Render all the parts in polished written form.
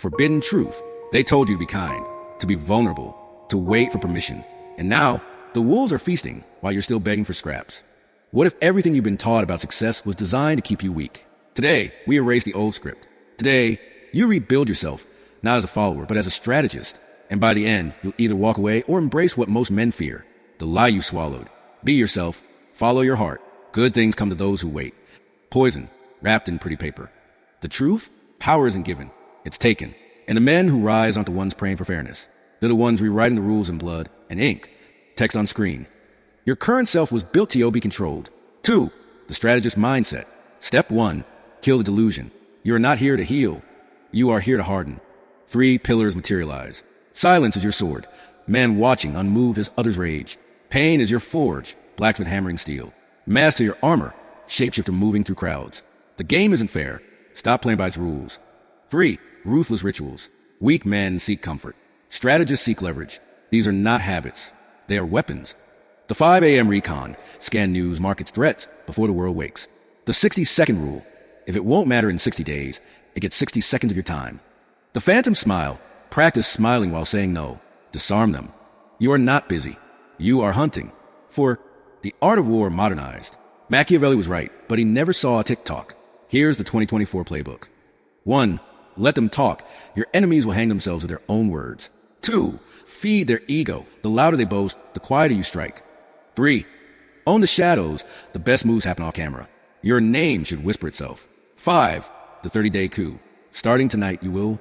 forbidden truth. They told you to be kind, to be vulnerable, to wait for permission. And now, the wolves are feasting while you're still begging for scraps. What if everything you've been taught about success was designed to keep you weak? Today, we erase the old script. Today, you rebuild yourself, not as a follower, but as a strategist. And by the end, you'll either walk away or embrace what most men fear, the lie you swallowed. Be yourself, follow your heart. Good things come to those who wait. Poison, wrapped in pretty paper. The truth? Power isn't given, it's taken. And the men who rise aren't the ones praying for fairness. They're the ones rewriting the rules in blood and ink. Text on screen. Your current self was built to be controlled. 2. The strategist mindset. Step 1. Kill the delusion. You are not here to heal. You are here to harden. 3 pillars materialize. Silence is your sword. Man watching, unmoved as others rage. Pain is your forge. Blacksmith hammering steel. Master your armor. Shapeshifter moving through crowds. The game isn't fair. Stop playing by its rules. 3. Ruthless rituals. Weak men seek comfort. Strategists seek leverage. These are not habits. They are weapons. The 5 a.m. recon. Scan news, mark its threats before the world wakes. The 60-second rule. If it won't matter in 60 days, it gets 60 seconds of your time. The phantom smile. Practice smiling while saying no. Disarm them. You are not busy. You are hunting. 4. The art of war modernized. Machiavelli was right, but he never saw a TikTok. Here's the 2024 playbook. 1. Let them talk. Your enemies will hang themselves with their own words. 2. Feed their ego. The louder they boast, the quieter you strike. 3. Own the shadows. The best moves happen off camera. Your name should whisper itself. 5. The 30-day coup. Starting tonight, you will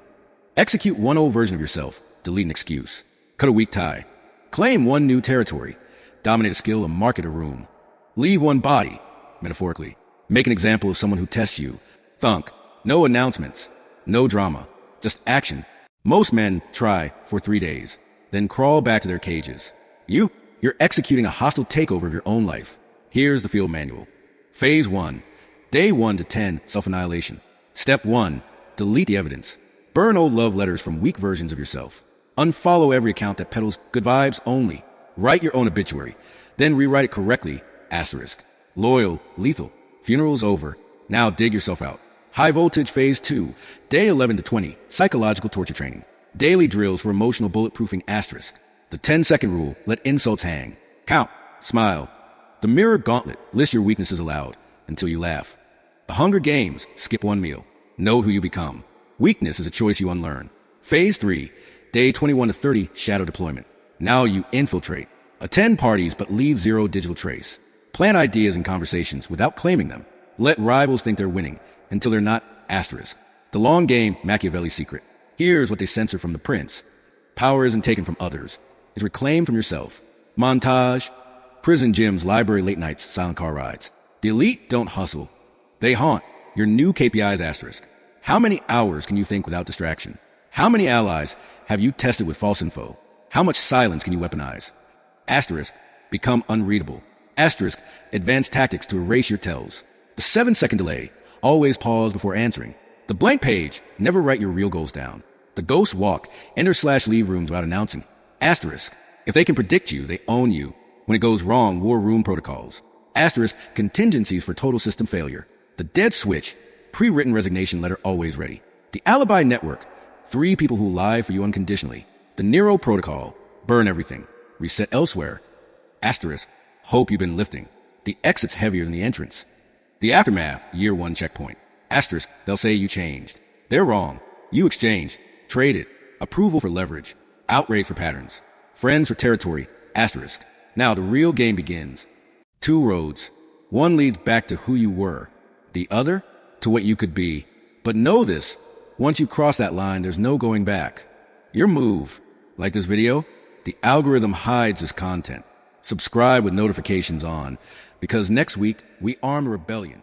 execute one old version of yourself. Delete an excuse. Cut a weak tie. Claim one new territory. Dominate a skill and market a room. Leave one body, metaphorically. Make an example of someone who tests you. Thunk. No announcements. No drama. Just action. Most men try for 3 days, then crawl back to their cages. You're executing a hostile takeover of your own life. Here's the field manual. Phase 1. Day 1 to 10, self-annihilation. Step 1. Delete the evidence. Burn old love letters from weak versions of yourself. Unfollow every account that peddles good vibes only. Write your own obituary. Then rewrite it correctly. Asterisk. Loyal, lethal. Funeral's over. Now dig yourself out. High voltage phase 2. Day 11 to 20. Psychological torture training. Daily drills for emotional bulletproofing. Asterisk. The 10-second rule. Let insults hang. Count. Smile. The mirror gauntlet. List your weaknesses aloud until you laugh. The Hunger Games. Skip one meal. Know who you become. Weakness is a choice you unlearn. Phase 3. Day 21 to 30. Shadow deployment. Now you infiltrate. Attend parties but leave zero digital trace. Plan ideas and conversations without claiming them. Let rivals think they're winning until they're not. Asterisk. The long game. Machiavelli's secret. Here's what they censor from the prince. Power isn't taken from others. It's reclaimed from yourself. Montage. Prison gyms, library late nights, silent car rides. The elite don't hustle. They haunt. Your new KPIs. Asterisk. How many hours can you think without distraction? How many allies have you tested with false info? How much silence can you weaponize? Asterisk. Become unreadable. Asterisk. Advanced tactics to erase your tells. The 7-second delay. Always pause before answering. The blank page. Never write your real goals down. The ghost walk. Enter/leave rooms without announcing. Asterisk. If they can predict you, they own you. When it goes wrong, war room protocols. Asterisk. Contingencies for total system failure. The dead switch. Pre-written resignation letter always ready. The alibi network. 3 people who lie for you unconditionally. The Nero protocol. Burn everything. Reset elsewhere. Asterisk. Hope you've been lifting. The exit's heavier than the entrance. The aftermath. Year 1 checkpoint. Asterisk. They'll say you changed. They're wrong. You exchanged. Traded. Approval for leverage. Outrage for patterns. Friends for territory. Asterisk. Now the real game begins. 2 roads. One leads back to who you were. The other to what you could be. But know this. Once you cross that line, there's no going back. Your move. Like this video? The algorithm hides this content. Subscribe with notifications on, because next week we arm the rebellion.